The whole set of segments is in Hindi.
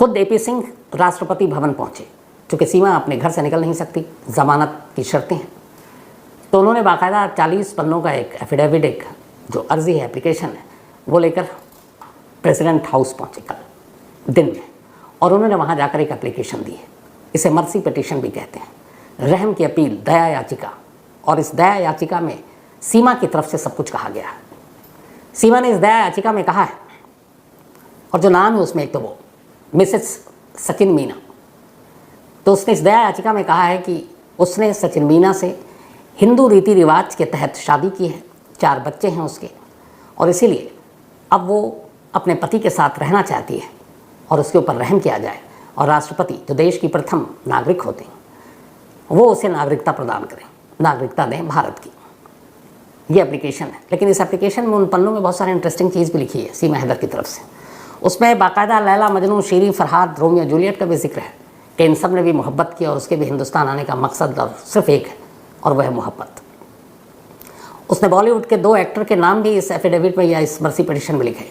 खुद एपी सिंह राष्ट्रपति भवन पहुंचे, क्योंकि सीमा अपने घर से निकल नहीं सकती, जमानत की शर्तें हैं। तो उन्होंने बाकायदा 40 पन्नों का एक एफिडेविट, एक जो अर्जी है, एप्लीकेशन है, वो लेकर प्रेसिडेंट हाउस पहुंचे कल दिन में, और उन्होंने वहां जाकर एक एप्लीकेशन दी है। इसे मर्सी पिटीशन भी कहते हैं, रहम की अपील, दया याचिका। और इस दया याचिका में सीमा की तरफ से सब कुछ कहा गया है। सीमा ने इस दया याचिका में कहा है, और जो नाम है उसमें एक तो वो मिसेस सचिन मीना, तो उसने इस दया याचिका में कहा है कि उसने सचिन मीना से हिंदू रीति रिवाज के तहत शादी की है, 4 बच्चे हैं उसके, और इसीलिए अब वो अपने पति के साथ रहना चाहती है और उसके ऊपर रहम किया जाए, और राष्ट्रपति जो देश की प्रथम नागरिक होते हैं वो उसे नागरिकता प्रदान करें, नागरिकता दें भारत की। ये एप्लीकेशन है। लेकिन इस एप्लीकेशन में उन पन्नों में बहुत सारी इंटरेस्टिंग चीज़ भी लिखी है सीमा हैदर की तरफ से। उसमें बाकायदा लैला मजनू, शीरीं फरहाद, रोमियो जूलियट का भी जिक्र है कि इन सब ने भी मोहब्बत की और उसके भी हिंदुस्तान आने का मकसद और सिर्फ एक है, और वह है मोहब्बत। उसने बॉलीवुड के 2 एक्टर के नाम भी इस एफिडेविट में या इस मर्सी पिटीशन में लिखे।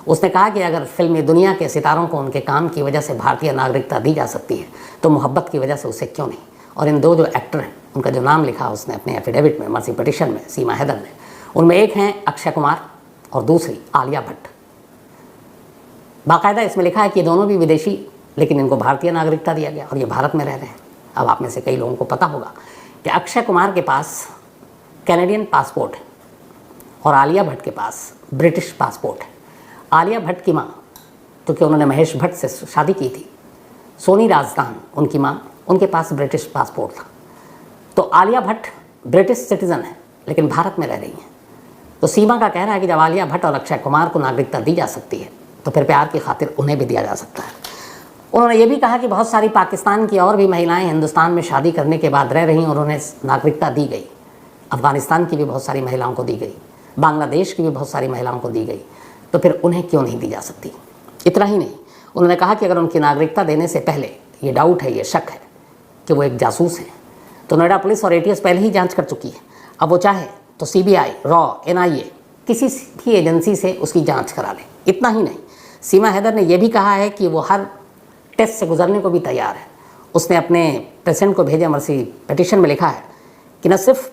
उसने कहा कि अगर फिल्मी दुनिया के सितारों को उनके काम की वजह से भारतीय नागरिकता दी जा सकती है तो मोहब्बत की वजह से उसे क्यों नहीं। और इन 2 जो एक्टर हैं उनका जो नाम लिखा उसने अपने एफिडेविट में, मर्सी पिटीशन में, सीमा हैदर ने, उनमें एक हैं अक्षय कुमार और दूसरी आलिया भट्ट। बाकायदा इसमें लिखा है कि ये दोनों भी विदेशी, लेकिन इनको भारतीय नागरिकता दिया गया और ये भारत में रह रहे हैं। अब आप में से कई लोगों को पता होगा कि अक्षय कुमार के पास कैनेडियन पासपोर्ट है और आलिया भट्ट के पास ब्रिटिश पासपोर्ट है। आलिया भट्ट की माँ, क्योंकि उन्होंने महेश भट्ट से शादी की थी, सोनी राजदान उनकी माँ, उनके पास ब्रिटिश पासपोर्ट था। तो आलिया भट्ट ब्रिटिश सिटीज़न है लेकिन भारत में रह रही हैं। तो सीमा का कहना है कि जब आलिया भट्ट और अक्षय कुमार को नागरिकता दी जा सकती है तो फिर प्यार की खातिर उन्हें भी दिया जा सकता है। उन्होंने ये भी कहा कि बहुत सारी पाकिस्तान की और भी महिलाएं हिंदुस्तान में शादी करने के बाद रह रही और उन्हें नागरिकता दी गई। अफ़गानिस्तान की भी बहुत सारी महिलाओं को दी गई, बांग्लादेश की भी बहुत सारी महिलाओं को दी गई, तो फिर उन्हें क्यों नहीं दी जा सकती। इतना ही नहीं, उन्होंने कहा कि अगर उनकी नागरिकता देने से पहले ये डाउट है, ये शक है कि वो एक जासूस हैं, तो नोएडा पुलिस और एटीएस पहले ही जांच कर चुकी है। अब वो चाहे तो सीबीआई, रॉ, एनआईए, किसी भी एजेंसी से उसकी जांच करा ले। इतना ही नहीं, सीमा हैदर ने यह भी कहा है कि वो हर टेस्ट से गुजरने को भी तैयार है। उसने अपने प्रेसिडेंट को भेजे मर्सी पिटीशन में लिखा है कि न सिर्फ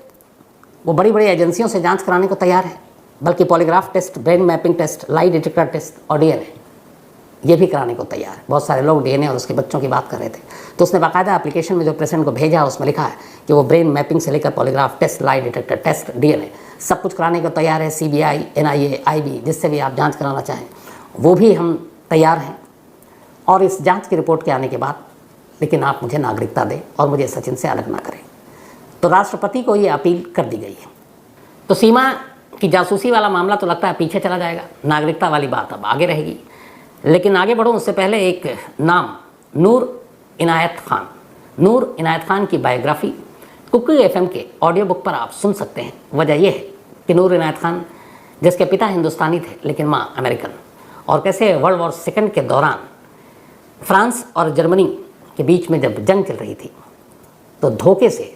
वो बड़ी बड़ी एजेंसियों से जांच कराने को तैयार है, बल्कि polygraph test, brain mapping test, lie detector test और डीएनए ये भी कराने को तैयार है। बहुत सारे लोग डीएनए और उसके बच्चों की बात कर रहे थे, तो उसने बाकायदा एप्लीकेशन में जो प्रेसिडेंट को भेजा उसमें लिखा है कि वो ब्रेन मैपिंग से लेकर polygraph test, lie detector test, DNA सब कुछ कराने को तैयार है। सीबीआई, एनआईए, आईबी, जिससे भी आप जांच कराना चाहें वो भी हम तैयार हैं। और इस जांच की रिपोर्ट के आने के बाद लेकिन आप मुझे नागरिकता दें और मुझे सचिन से अलग ना करें। तो राष्ट्रपति को ये अपील कर दी गई है। तो सीमा की जासूसी वाला मामला तो लगता है पीछे चला जाएगा, नागरिकता वाली बात अब आगे रहेगी। लेकिन आगे बढ़ो उससे पहले एक नाम, नूर इनायत खान। नूर इनायत खान की बायोग्राफी कुकी एफएम के ऑडियो बुक पर आप सुन सकते हैं। वजह यह है कि नूर इनायत खान, जिसके पिता हिंदुस्तानी थे लेकिन माँ अमेरिकन, और कैसे वर्ल्ड वॉर सेकंड के दौरान फ्रांस और जर्मनी के बीच में जब जंग चल रही थी तो धोखे से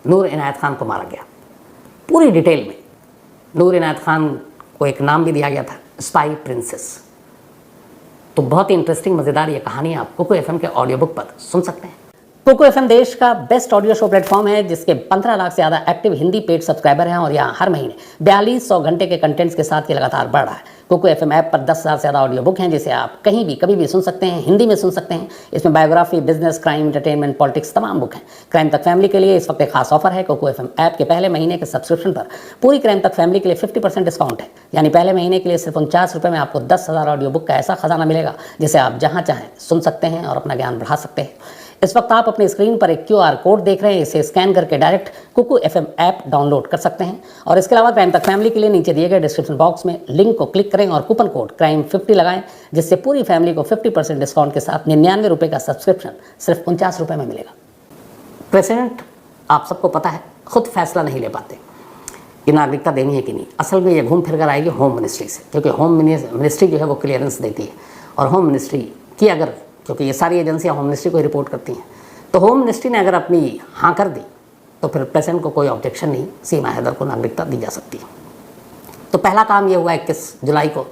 नूर इनायत खान को मारा गया। पूरी डिटेल में नूर इनायत खान को एक नाम भी दिया गया था, स्पाई प्रिंसेस। तो बहुत ही इंटरेस्टिंग, मज़ेदार ये कहानी आप कुको एफएम के ऑडियो बुक पर सुन सकते हैं। कुको एफएम देश का बेस्ट ऑडियो शो प्लेटफॉर्म है जिसके 15 लाख से ज़्यादा एक्टिव हिंदी पेड सब्सक्राइबर हैं और यहाँ हर महीने 4200 घंटे के कंटेंट्स के साथ ये लगातार बढ़ रहा है। कुको एफएम ऐप पर 10,000 से ज़्यादा ऑडियो बुक हैं जिसे आप कहीं भी कभी भी सुन सकते हैं, हिंदी में सुन सकते हैं। इसमें biography, business, crime, entertainment, politics तमाम बुक हैं। क्राइम तक फैमिली के लिए इस वक्त एक खास ऑफर है। कुको एफएम ऐप के पहले महीने के सब्सक्रिप्शन पर पूरी क्राइम तक फैमिली के लिए 50% डिस्काउंट है। यानी पहले महीने के लिए सिर्फ 49 रुपये में आपको 10,000 ऑडियो बुक का ऐसा खजाना मिलेगा जिसे आप जहाँ चाहें सुन सकते हैं और अपना ज्ञान बढ़ा सकते हैं। इस वक्त आप अपनी स्क्रीन पर एक QR कोड देख रहे हैं, इसे स्कैन करके direct Kuku FM app download कर सकते हैं। और इसके अलावा क्राइम तक फैमिली के लिए नीचे दिए गए डिस्क्रिप्शन बॉक्स में लिंक को क्लिक करें और कूपन कोड क्राइम 50 लगाएं, जिससे पूरी फैमिली को 50% डिस्काउंट के साथ 99 रुपये का सब्सक्रिप्शन सिर्फ 49 रुपये में मिलेगा। प्रेसिडेंट, आप सबको पता है, खुद फैसला नहीं ले पाते कि नागरिकता देनी है कि नहीं। असल में ये घूम फिर कर आएगी होम मिनिस्ट्री से, क्योंकि होम मिनिस्ट्री जो है वो क्लियरेंस देती है। और होम मिनिस्ट्री की अगर, क्योंकि ये सारी एजेंसियां होम मिनिस्ट्री को ही रिपोर्ट करती हैं, तो होम मिनिस्ट्री ने अगर अपनी हाँ कर दी तो फिर प्रेसिडेंट को कोई ऑब्जेक्शन नहीं, सीमा हैदर को नागरिकता दी जा सकती है। तो पहला काम ये हुआ 21 जुलाई को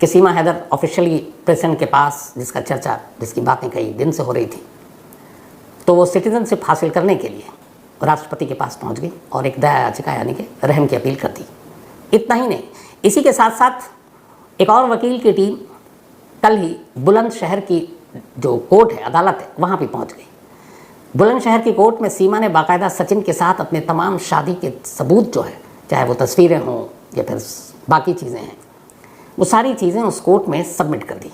कि सीमा हैदर ऑफिशियली प्रेसिडेंट के पास, जिसका चर्चा, जिसकी बातें कई दिन से हो रही थी, तो वो सिटीजनशिप हासिल करने के लिए राष्ट्रपति के पास पहुंच गई और एक दया याचिका यानी कि रहम की अपील कर दी। इतना ही नहीं, इसी के साथ साथ एक और वकील की टीम कल ही बुलंदशहर की जो कोर्ट है, अदालत है, वहाँ भी पहुँच गई। बुलंदशहर की कोर्ट में सीमा ने बाकायदा सचिन के साथ अपने तमाम शादी के सबूत जो है, चाहे वो तस्वीरें हों या फिर बाकी चीज़ें हैं, वो सारी चीज़ें उस कोर्ट में सबमिट कर दी।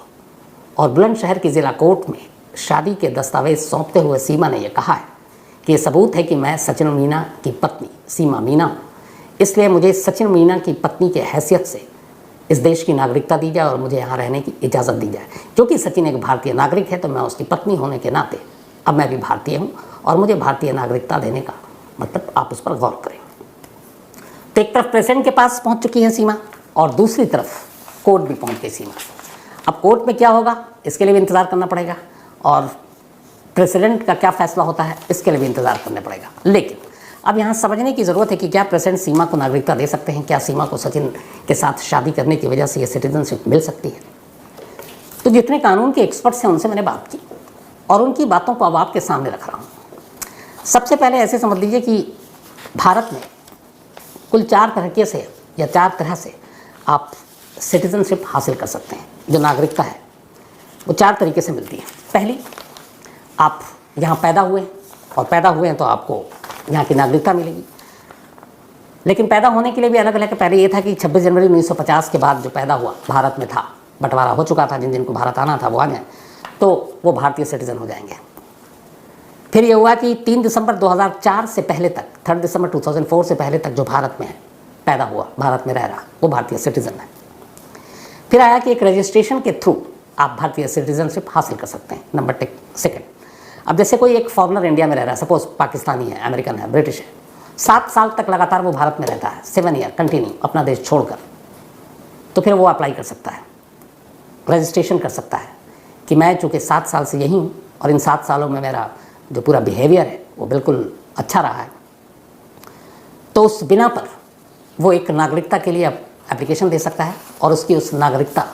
और बुलंदशहर की ज़िला कोर्ट में शादी के दस्तावेज सौंपते हुए सीमा ने यह कहा है कि ये सबूत है कि मैं सचिन मीना की पत्नी सीमा मीना हूँ, इसलिए मुझे सचिन मीना की पत्नी के हैसियत से इस देश की नागरिकता दी जाए और मुझे यहाँ रहने की इजाज़त दी जाए। क्योंकि सचिन एक भारतीय नागरिक है तो मैं उसकी पत्नी होने के नाते अब मैं भी भारतीय हूँ और मुझे भारतीय नागरिकता देने का मतलब आप उस पर गौर करें। तो एक तरफ प्रेसिडेंट के पास पहुँच चुकी है सीमा और दूसरी तरफ कोर्ट भी पहुँच गई सीमा। अब कोर्ट में क्या होगा इसके लिए भी इंतज़ार करना पड़ेगा और प्रेसिडेंट का क्या फैसला होता है इसके लिए भी इंतज़ार करना पड़ेगा। लेकिन अब यहाँ समझने की ज़रूरत है कि क्या प्रेसिडेंट सीमा को नागरिकता दे सकते हैं, क्या सीमा को सचिन के साथ शादी करने की वजह से ये सिटीजनशिप मिल सकती है। तो जितने कानून के एक्सपर्ट्स हैं उनसे मैंने बात की और उनकी बातों को अब आपके सामने रख रहा हूँ। सबसे पहले ऐसे समझ लीजिए कि भारत में कुल 4 तरीके से या 4 तरह से आप सिटीजनशिप हासिल कर सकते हैं। जो नागरिकता है वो 4 तरीके से मिलती है। पहली, आप यहाँ पैदा हुए और पैदा हुए हैं तो आपको यहाँ की नागरिकता मिलेगी। लेकिन पैदा होने के लिए भी अलग अलग है। पहले ये था कि 26 जनवरी 1950 के बाद जो पैदा हुआ भारत में था, बंटवारा हो चुका था, जिन जिनको भारत आना था वो आ जाए तो वो भारतीय सिटीजन हो जाएंगे। फिर ये हुआ कि 3 दिसंबर 2004 से पहले तक, 3 दिसंबर 2004 से पहले तक जो भारत में है, पैदा हुआ, भारत में रह रहा, वो भारतीय सिटीजन है। फिर आया कि एक रजिस्ट्रेशन के थ्रू आप भारतीय सिटीजनशिप हासिल कर सकते हैं। नंबर 2, अब जैसे कोई एक फॉरेनर इंडिया में रह रहा है, सपोज पाकिस्तानी है, अमेरिकन है, ब्रिटिश है, 7 साल तक लगातार वो भारत में रहता है, 7 ईयर कंटिन्यू अपना देश छोड़कर, तो फिर वो अप्लाई कर सकता है, रजिस्ट्रेशन कर सकता है कि मैं चूँकि 7 साल से यहीं हूँ और इन 7 सालों में मेरा जो पूरा बिहेवियर है वो बिल्कुल अच्छा रहा है, तो उस बिना पर वो एक नागरिकता के लिए एप्लीकेशन दे सकता है और उसकी उस नागरिकता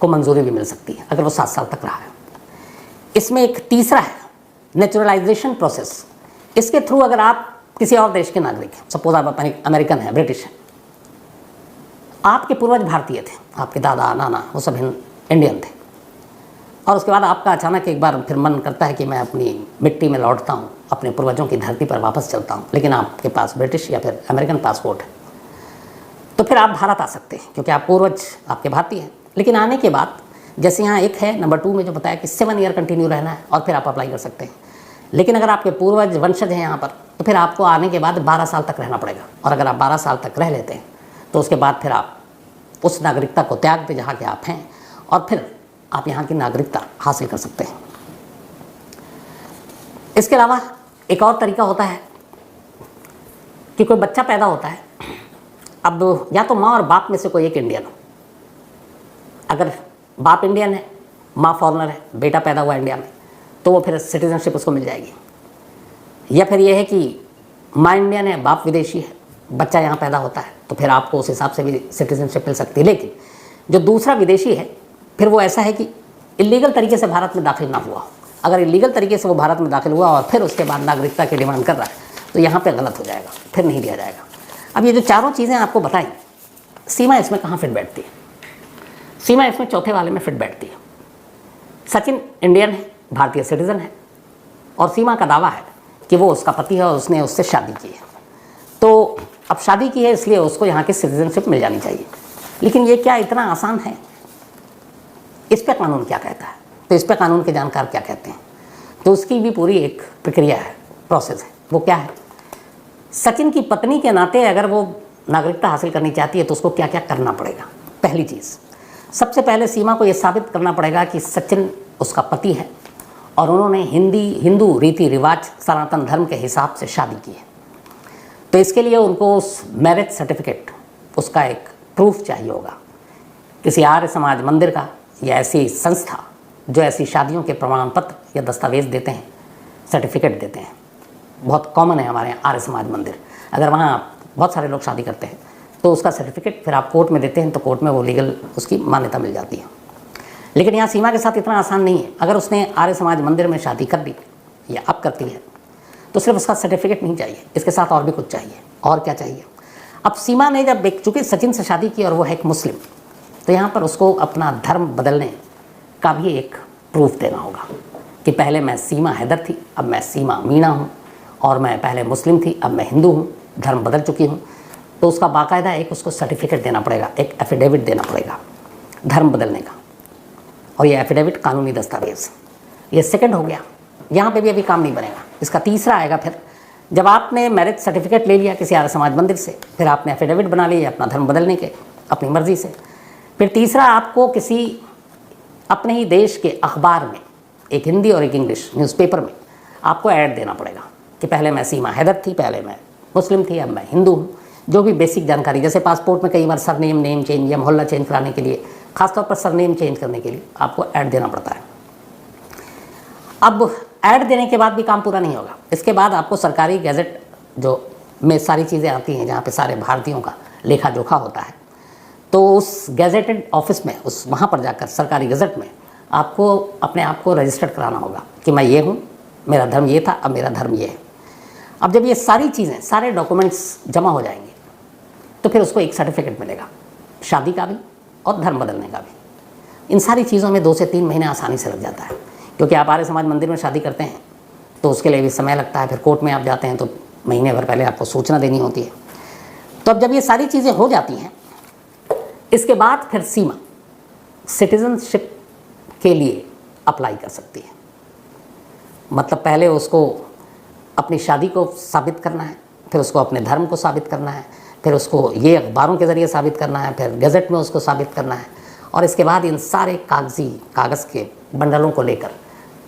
को मंजूरी भी मिल सकती है अगर वो 7 साल तक रहा है। इसमें एक तीसरा है नेचुरलाइजेशन प्रोसेस। इसके थ्रू अगर आप किसी और देश के नागरिक हैं, सपोज आप अमेरिकन हैं, ब्रिटिश हैं, आपके पूर्वज भारतीय थे, आपके दादा नाना वो सब इंडियन थे, और उसके बाद आपका अचानक एक बार फिर मन करता है कि मैं अपनी मिट्टी में लौटता हूँ, अपने पूर्वजों की धरती पर वापस चलता हूँ, लेकिन आपके पास ब्रिटिश या फिर अमेरिकन पासपोर्ट है, तो फिर आप भारत आ सकते हैं क्योंकि आप पूर्वज आपके भारतीय हैं। लेकिन आने के बाद जैसे यहाँ एक है नंबर 2 में जो बताया कि 7 ईयर कंटिन्यू रहना है और फिर आप अप्लाई कर सकते हैं। लेकिन अगर आपके पूर्वज वंशज हैं यहाँ पर तो फिर आपको आने के बाद 12 साल तक रहना पड़ेगा, और अगर आप 12 साल तक रह लेते हैं तो उसके बाद फिर आप उस नागरिकता को त्याग दें जहाँ के आप हैं और फिर आप यहाँ की नागरिकता हासिल कर सकते हैं। इसके अलावा एक और तरीका होता है कि कोई बच्चा पैदा होता है, अब या तो माँ और बाप में से कोई एक इंडियन हो। अगर बाप इंडियन है, माँ फॉरेनर है, बेटा पैदा हुआ इंडिया में, तो वो फिर सिटीजनशिप उसको मिल जाएगी। या फिर ये है कि माँ इंडियन है, बाप विदेशी है, बच्चा यहाँ पैदा होता है, तो फिर आपको उस हिसाब से भी सिटीजनशिप मिल सकती है। लेकिन जो दूसरा विदेशी है फिर वो ऐसा है कि इलीगल तरीके से भारत में दाखिल ना हुआ हो। अगर इलीगल तरीके से वो भारत में दाखिल हुआ और फिर उसके बाद नागरिकता की डिमांड कर रहा है तो यहाँ पे गलत हो जाएगा, फिर नहीं दिया जाएगा। अब ये जो चारों चीज़ें आपको बताई, सीमा इसमें कहाँ फिट बैठती है? सीमा इसमें चौथे वाले में फिट बैठती है। सचिन इंडियन है, भारतीय सिटीज़न है, और सीमा का दावा है कि वो उसका पति है और उसने उससे शादी की है। तो अब शादी की है इसलिए उसको यहाँ की सिटीजनशिप मिल जानी चाहिए। लेकिन ये क्या इतना आसान है? इस पर कानून क्या कहता है? तो इस पर कानून के जानकार क्या कहते हैं? तो उसकी भी पूरी एक प्रक्रिया है, प्रोसेस है। वो क्या है? सचिन की पत्नी के नाते अगर वो नागरिकता हासिल करनी चाहती है तो उसको क्या क्या करना पड़ेगा? पहली चीज़, सबसे पहले सीमा को ये साबित करना पड़ेगा कि सचिन उसका पति है और उन्होंने हिंदू रीति रिवाज सनातन धर्म के हिसाब से शादी की है। तो इसके लिए उनको उस मैरिज सर्टिफिकेट, उसका एक प्रूफ चाहिए होगा, किसी आर्य समाज मंदिर का या ऐसी संस्था जो ऐसी शादियों के प्रमाण पत्र या दस्तावेज देते हैं, सर्टिफिकेट देते हैं। बहुत कॉमन है हमारे यहाँ आर्य समाज मंदिर। अगर वहाँ बहुत सारे लोग शादी करते हैं तो उसका सर्टिफिकेट फिर आप कोर्ट में देते हैं तो कोर्ट में वो लीगल उसकी मान्यता मिल जाती है। लेकिन यहाँ सीमा के साथ इतना आसान नहीं है। अगर उसने आर्य समाज मंदिर में शादी कर ली या अब करती है तो सिर्फ उसका सर्टिफिकेट नहीं चाहिए, इसके साथ और भी कुछ चाहिए। और क्या चाहिए? अब सीमा ने जब चूँकि सचिन से शादी की और वो है एक मुस्लिम, तो यहाँ पर उसको अपना धर्म बदलने का भी एक प्रूफ देना होगा कि पहले मैं सीमा हैदर थी, अब मैं सीमा मीना हूँ, और मैं पहले मुस्लिम थी, अब मैं हिंदू हूँ, धर्म बदल चुकी हूँ। तो उसका बाकायदा एक उसको सर्टिफिकेट देना पड़ेगा, एक एफिडेविट देना पड़ेगा धर्म बदलने का, और ये एफिडेविट कानूनी दस्तावेज़। ये सेकंड हो गया। यहाँ पे भी अभी काम नहीं बनेगा। इसका तीसरा आएगा फिर, जब आपने मैरिज सर्टिफिकेट ले लिया किसी आर्य समाज मंदिर से, फिर आपने एफिडेविट बना लिया अपना धर्म बदलने के अपनी मर्ज़ी से, फिर तीसरा आपको किसी अपने ही देश के अखबार में, एक हिंदी और एक इंग्लिश न्यूज़पेपर में आपको ऐड देना पड़ेगा कि पहले मैं सीमा हैदर थी, पहले मैं मुस्लिम थी, अब मैं हिंदू हूँ। जो भी बेसिक जानकारी, जैसे पासपोर्ट में कई बार सरनेम, नेम चेंज या मोहल्ला चेंज कराने के लिए, खासतौर पर सरनेम चेंज करने के लिए आपको ऐड देना पड़ता है। अब ऐड देने के बाद भी काम पूरा नहीं होगा। इसके बाद आपको सरकारी गैजेट जो में सारी चीज़ें आती हैं, जहाँ पे सारे भारतीयों का लेखा जोखा होता है, तो उस गैजेटेड ऑफिस में, उस वहाँ पर जाकर सरकारी गज़ट में आपको अपने आप को रजिस्टर्ड कराना होगा कि मैं ये हूँ, मेरा धर्म ये था, अब मेरा धर्म ये है। अब जब ये सारी चीज़ें, सारे डॉक्यूमेंट्स जमा हो जाएंगे तो फिर उसको एक सर्टिफिकेट मिलेगा, शादी का भी और धर्म बदलने का भी। इन सारी चीज़ों में 2 से 3 महीने आसानी से लग जाता है, क्योंकि आप आर्य समाज मंदिर में शादी करते हैं तो उसके लिए भी समय लगता है। फिर कोर्ट में आप जाते हैं तो महीने भर पहले आपको सूचना देनी होती है। तो अब जब ये सारी चीज़ें हो जाती हैं, इसके बाद फिर सीमा सिटीजनशिप के लिए अप्लाई कर सकती है। मतलब पहले उसको अपनी शादी को साबित करना है, फिर उसको अपने धर्म को साबित करना है, फिर उसको ये अखबारों के ज़रिए साबित करना है, फिर गज़ट में उसको साबित करना है, और इसके बाद इन सारे कागज़ के बंडलों को लेकर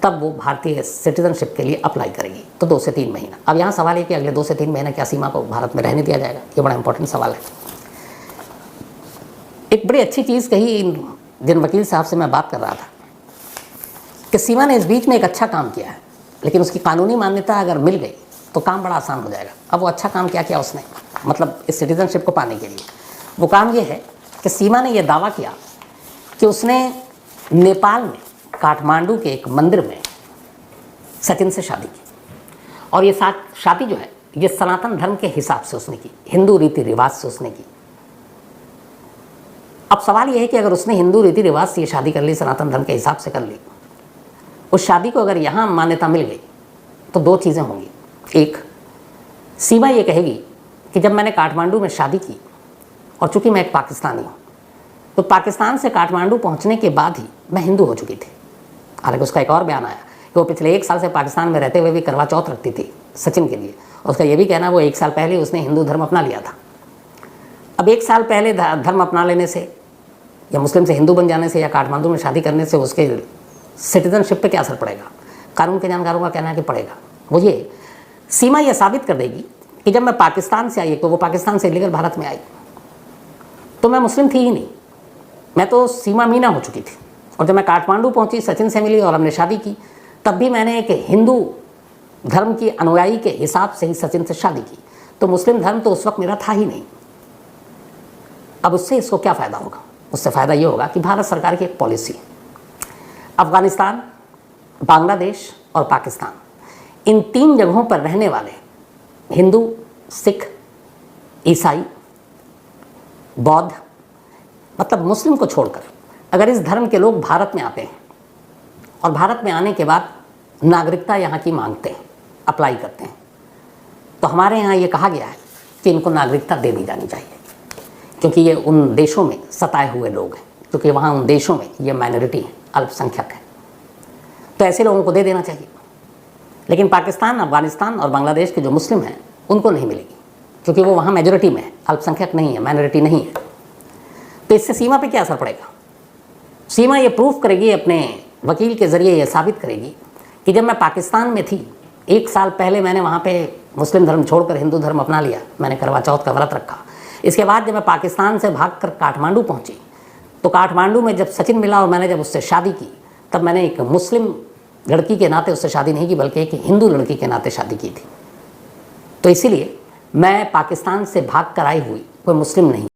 तब वो भारतीय सिटीजनशिप के लिए अप्लाई करेगी। तो 2 से 3 महीना। अब यहाँ सवाल है कि अगले 2 से 3 महीने क्या सीमा को भारत में रहने दिया जाएगा? ये बड़ा इंपॉर्टेंट सवाल है। एक बड़ी अच्छी चीज़ कही जिन वकील साहब से मैं बात कर रहा था कि सीमा ने इस बीच में एक अच्छा काम किया है, लेकिन उसकी कानूनी मान्यता अगर मिल गई तो काम बड़ा आसान हो जाएगा। अब वो अच्छा काम क्या किया उसने, मतलब इस सिटीजनशिप को पाने के लिए? वो काम ये है कि सीमा ने यह दावा किया कि उसने नेपाल में काठमांडू के एक मंदिर में सचिन से शादी की, और ये शादी जो है ये सनातन धर्म के हिसाब से उसने की, हिंदू रीति रिवाज से उसने की। अब सवाल ये है कि अगर उसने हिंदू रीति रिवाज से ये शादी कर ली, सनातन धर्म के हिसाब से कर ली, उस शादी को अगर यहाँ मान्यता मिल गई तो 2 चीज़ें होंगी। एक, सीमा ये कहेगी कि जब मैंने काठमांडू में शादी की, और चूंकि मैं एक पाकिस्तानी हूँ, तो पाकिस्तान से काठमांडू पहुँचने के बाद ही मैं हिंदू हो चुकी थी। हालांकि उसका एक और बयान आया कि वो पिछले 1 साल से पाकिस्तान में रहते हुए भी करवा चौथ रखती थी सचिन के लिए, और उसका ये भी कहना वो 1 साल पहले उसने हिंदू धर्म अपना लिया था। अब 1 साल पहले धर्म अपना लेने से, या मुस्लिम से हिंदू बन जाने से, या काठमांडू में शादी करने से उसके सिटीजनशिप पे क्या असर पड़ेगा? कानून के जानकारों का कहना है कि पड़ेगा। वो ये, सीमा ये साबित कर देगी कि जब मैं पाकिस्तान से आई, तो वो पाकिस्तान से इलीगल भारत में आई, तो मैं मुस्लिम थी ही नहीं, मैं तो सीमा मीना हो चुकी थी। और जब मैं काठमांडू पहुंची, सचिन से मिली और हमने शादी की, तब भी मैंने एक हिंदू धर्म की अनुयायी के हिसाब से ही सचिन से शादी की। तो मुस्लिम धर्म तो उस वक्त मेरा था ही नहीं। अब उससे इसको क्या फ़ायदा होगा? उससे फ़ायदा ये होगा कि भारत सरकार की एक पॉलिसी, अफ़गानिस्तान, बांग्लादेश और पाकिस्तान, इन 3 जगहों पर रहने वाले हिंदू, सिख, ईसाई, बौद्ध, मतलब मुस्लिम को छोड़कर अगर इस धर्म के लोग भारत में आते हैं और भारत में आने के बाद नागरिकता यहाँ की मांगते हैं, अप्लाई करते हैं, तो हमारे यहाँ ये कहा गया है कि इनको नागरिकता दे दी जानी चाहिए, क्योंकि ये उन देशों में सताए हुए लोग हैं, क्योंकि वहाँ उन देशों में ये माइनॉरिटी है, अल्पसंख्यक है, तो ऐसे लोगों को दे देना चाहिए। लेकिन पाकिस्तान, अफगानिस्तान और बांग्लादेश के जो मुस्लिम हैं उनको नहीं मिलेगी, क्योंकि वो वहाँ मेजॉरिटी में है, अल्पसंख्यक नहीं है, माइनॉरिटी नहीं है। तो इससे सीमा पे क्या असर पड़ेगा? सीमा ये प्रूफ करेगी, अपने वकील के ज़रिए ये साबित करेगी कि जब मैं पाकिस्तान में थी, 1 साल पहले मैंने वहाँ पे मुस्लिम धर्म छोड़कर हिंदू धर्म अपना लिया, मैंने करवा चौथ का व्रत रखा। इसके बाद जब मैं पाकिस्तान से भागकर काठमांडू पहुँची, तो काठमांडू में जब सचिन मिला और मैंने जब उससे शादी की, तब मैंने एक मुस्लिम लड़की के नाते उससे शादी नहीं की, बल्कि एक हिंदू लड़की के नाते शादी की थी। तो इसीलिए मैं पाकिस्तान से भाग कर आई हुई कोई मुस्लिम नहीं।